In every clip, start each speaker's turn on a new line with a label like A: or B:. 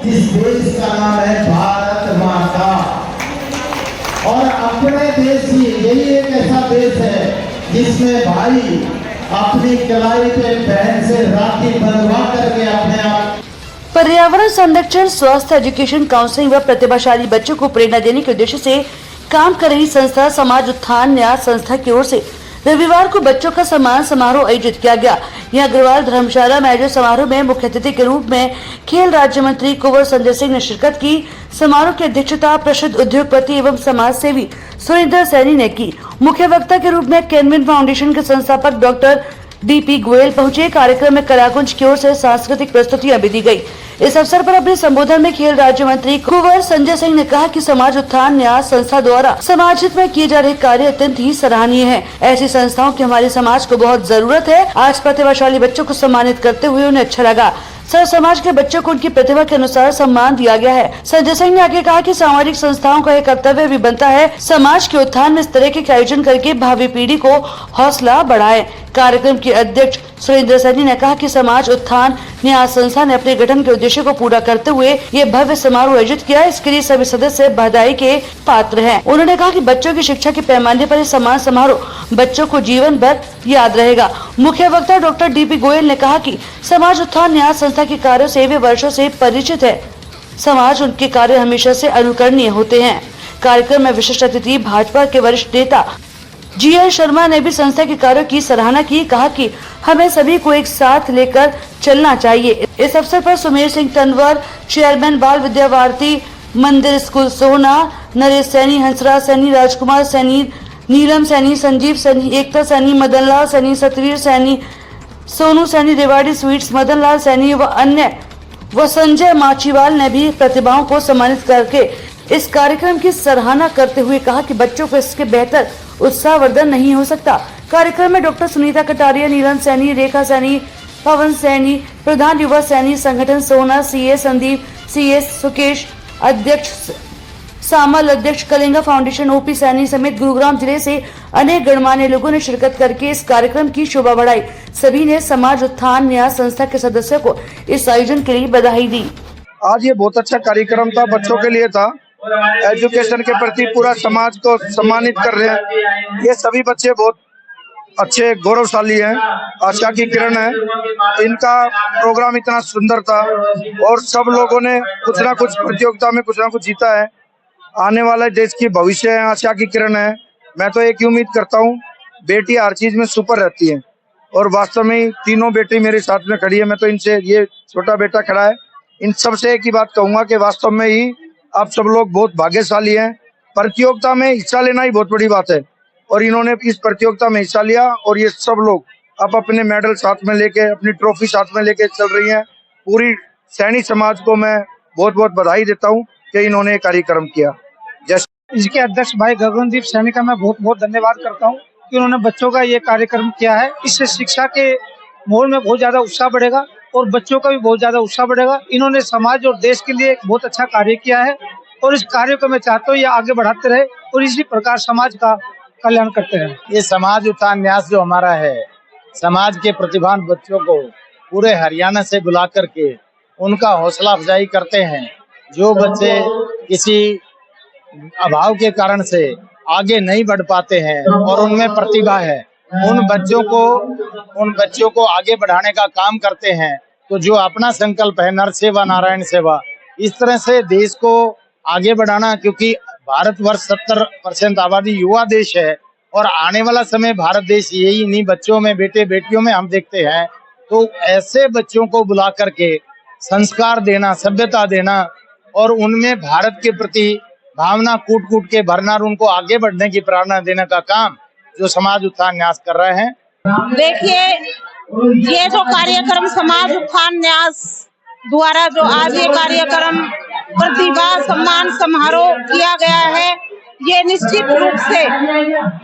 A: जिस देश का नाम है भारत माता। और अपने देश ही यही एक ऐसा देश है जिसमें भाई अपनी कलाई पे बहन से राखी बंधवा करके अपने आप
B: पर्यावरण संरक्षण, स्वास्थ्य, एजुकेशन, काउंसलिंग व प्रतिभाशाली बच्चों को प्रेरणा देने के उद्देश्य से काम कर रही संस्था समाज उत्थान न्यास संस्था की ओर से रविवार को बच्चों का सम्मान समारोह आयोजित किया गया। यह अग्रवाल धर्मशाला में आयोजित समारोह में मुख्य अतिथि के रूप में खेल राज्य मंत्री कुंवर संजय सिंह ने शिरकत की। समारोह की अध्यक्षता प्रसिद्ध उद्योगपति एवं समाज सेवी सुरेंद्र सैनी ने की। मुख्य वक्ता के रूप में केनविन फाउंडेशन के संस्थापक डॉक्टर डीपी गोयल पहुंचे। कार्यक्रम में कलाकुंज की ओर से सांस्कृतिक प्रस्तुतियां भी दी गई। इस अवसर पर अपने संबोधन में खेल राज्य मंत्री कुंवर संजय सिंह ने कहा कि समाज उत्थान न्यास संस्था द्वारा समाज हित में किए जा रहे कार्य अत्यंत ही सराहनीय है। ऐसी संस्थाओं की हमारे समाज को बहुत जरूरत है। आज प्रतिभाशाली बच्चों को सम्मानित करते हुए उन्हें अच्छा लगा। सर समाज के बच्चों को उनकी प्रतिभा के अनुसार सम्मान दिया गया है। संजय सिंह ने आगे कहा कि सामाजिक संस्थाओं का एक कर्तव्य भी बनता है समाज के उत्थान में इस तरह के आयोजन करके भावी पीढ़ी को हौसला बढ़ाए। कार्यक्रम के अध्यक्ष सुरेंद्र सैनी ने कहा कि समाज उत्थान न्यास संस्था ने अपने गठन के उद्देश्य को पूरा करते हुए ये भव्य समारोह आयोजित किया। इसके लिए सभी सदस्य बधाई के पात्र हैं। उन्होंने कहा कि बच्चों की शिक्षा के पैमाने पर सम्मान समारोह बच्चों को जीवन भर याद रहेगा। मुख्य वक्ता डॉक्टर डीपी गोयल ने कहा कि समाज उत्थान न्यास संस्था के कार्यों से वे वर्षों से परिचित है। समाज उनके कार्य हमेशा से अनुकरणीय होते हैं। कार्यक्रम में विशिष्ट अतिथि भाजपा के वरिष्ठ नेता जीएल शर्मा ने भी संस्था के कार्यों की सराहना की। कहा कि हमें सभी को एक साथ लेकर चलना चाहिए। इस अवसर पर सुमेर सिंह तंवर, चेयरमैन बाल विद्या भारती मंदिर स्कूल सोहना, नरेश सैनी, हंसराज सैनी, राजकुमार सैनी, नीलम सैनी, संजीव सैनी, एकता सैनी, मदन लाल सैनी, सतवीर सैनी, सोनू सैनी, रेवाड़ी स्वीट्स, मदन लाल सैनी व अन्य व संजय माचीवाल ने भी प्रतिभाओं को सम्मानित करके इस कार्यक्रम की सराहना करते हुए कहा कि बच्चों को इसके बेहतर उत्साहवर्धन नहीं हो सकता। कार्यक्रम में डॉक्टर सुनीता कटारिया, नीलम सैनी, रेखा सैनी, पवन सैनी, प्रधान युवा सैनी संगठन सोना, सीए संदीप, सीए सुकेश, अध्यक्ष सामल, अध्यक्ष कलिंगा फाउंडेशन ओपी सैनी समेत गुरुग्राम जिले से अनेक गणमान्य लोगों ने शिरकत करके इस कार्यक्रम की शोभा बढ़ाई। सभी ने समाज उत्थान न्यास संस्था के सदस्यों को इस आयोजन के लिए बधाई दी।
C: आज ये बहुत अच्छा कार्यक्रम था, बच्चों के लिए था। एजुकेशन के प्रति पूरा समाज को सम्मानित कर रहे हैं। ये सभी बच्चे बहुत अच्छे गौरवशाली हैं, आशा की किरण है। इनका प्रोग्राम इतना सुंदर था और सब लोगों ने कुछ ना कुछ प्रतियोगिता में कुछ ना कुछ जीता है। आने वाले देश की भविष्य है, आशा की किरण है। मैं तो एक ही उम्मीद करता हूँ, बेटी हर चीज में सुपर रहती है और वास्तव में तीनों बेटी मेरे साथ में खड़ी है। मैं तो इनसे, ये छोटा बेटा खड़ा है, इन सबसे एक ही बात कहूंगा कि वास्तव में ही आप सब लोग बहुत भाग्यशाली हैं। प्रतियोगिता में हिस्सा लेना ही बहुत बड़ी बात है और इन्होंने इस प्रतियोगिता में हिस्सा लिया और ये सब लोग अब अपने मेडल साथ में लेके, अपनी ट्रॉफी साथ में लेके चल रही हैं। पूरी सैनिक समाज को मैं बहुत बहुत बधाई देता हूँ कि इन्होंने कार्यक्रम किया।
D: इसके अध्यक्ष भाई गगनदीप सैनी का मैं बहुत बहुत धन्यवाद करता हूँ कि उन्होंने बच्चों का ये कार्यक्रम किया है। इससे शिक्षा के मोड़ में बहुत ज्यादा उत्साह बढ़ेगा और बच्चों का भी बहुत ज्यादा उत्साह बढ़ेगा। इन्होंने समाज और देश के लिए एक बहुत अच्छा कार्य किया है और इस कार्य को मैं चाहता हूँ ये आगे बढ़ाते रहे और इसी प्रकार समाज का कल्याण करते रहे।
E: ये समाज उत्थान न्यास जो हमारा है, समाज के प्रतिभावान बच्चों को पूरे हरियाणा से बुला करके उनका हौसला अफजाई करते हैं। जो बच्चे किसी अभाव के कारण से आगे नहीं बढ़ पाते हैं और उनमें प्रतिभा है, उन बच्चों को आगे बढ़ाने का काम करते हैं। तो जो अपना संकल्प है नर सेवा नारायण सेवा, इस तरह से देश को आगे बढ़ाना, क्योंकि भारतवर्ष 70% आबादी युवा देश है और आने वाला समय भारत देश यही इन्हीं बच्चों में, बेटे बेटियों में हम देखते हैं। तो ऐसे बच्चों को बुला करके संस्कार देना, सभ्यता देना और उनमें भारत के प्रति भावना कूट कूट के भरना और उनको आगे बढ़ने की प्रेरणा देने का काम जो समाज उत्थान न्यास कर रहे हैं।
F: देखिए, ये जो कार्यक्रम समाज उत्थान न्यास द्वारा जो आज ये कार्यक्रम प्रतिभा सम्मान समारोह किया गया है, ये निश्चित रूप से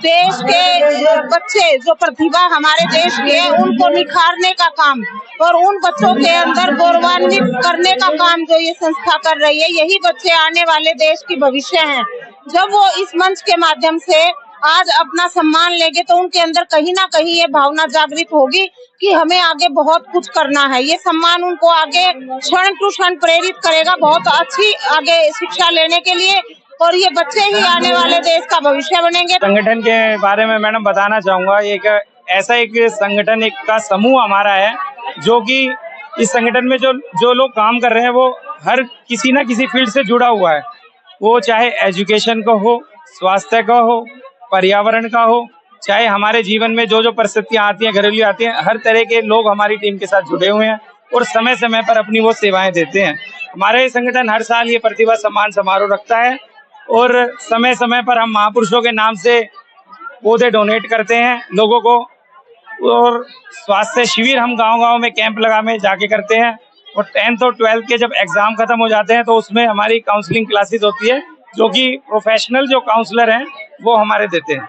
F: देश के बच्चे जो प्रतिभा हमारे देश के है उनको निखारने का काम और उन बच्चों के अंदर गौरवान्वित करने का काम जो ये संस्था कर रही है। यही बच्चे आने वाले देश की भविष्य हैं। जब वो इस मंच के माध्यम से आज अपना सम्मान लेंगे तो उनके अंदर कहीं ना कहीं ये भावना जागृत होगी कि हमें आगे बहुत कुछ करना है। ये सम्मान उनको आगे क्षण टू क्षण प्रेरित करेगा बहुत अच्छी आगे शिक्षा लेने के लिए, और ये बच्चे ही आने वाले देश का भविष्य बनेंगे।
G: संगठन के बारे में मैडम बताना चाहूंगा, एक ऐसा एक संगठन एक का समूह हमारा है, जो कि इस संगठन में जो लोग काम कर रहे हैं वो हर किसी ना किसी फील्ड से जुड़ा हुआ है। वो चाहे एजुकेशन का हो, स्वास्थ्य का हो, पर्यावरण का हो, चाहे हमारे जीवन में जो परिस्थितियां आती हैं, घरेलू आती हैं, हर तरह के लोग हमारी टीम के साथ जुड़े हुए हैं और समय समय पर अपनी वो सेवाएं देते हैं। हमारे संगठन हर साल ये प्रतिभा सम्मान समारोह रखता है और समय समय पर हम महापुरुषों के नाम से पौधे डोनेट करते हैं लोगों को, और स्वास्थ्य शिविर हम गांव-गांव में कैंप लगा में जाके करते हैं। और 10th और 12th के जब एग्जाम खत्म हो जाते हैं तो उसमें हमारी काउंसलिंग क्लासेस होती है, जो कि प्रोफेशनल जो काउंसलर हैं वो हमारे देते हैं।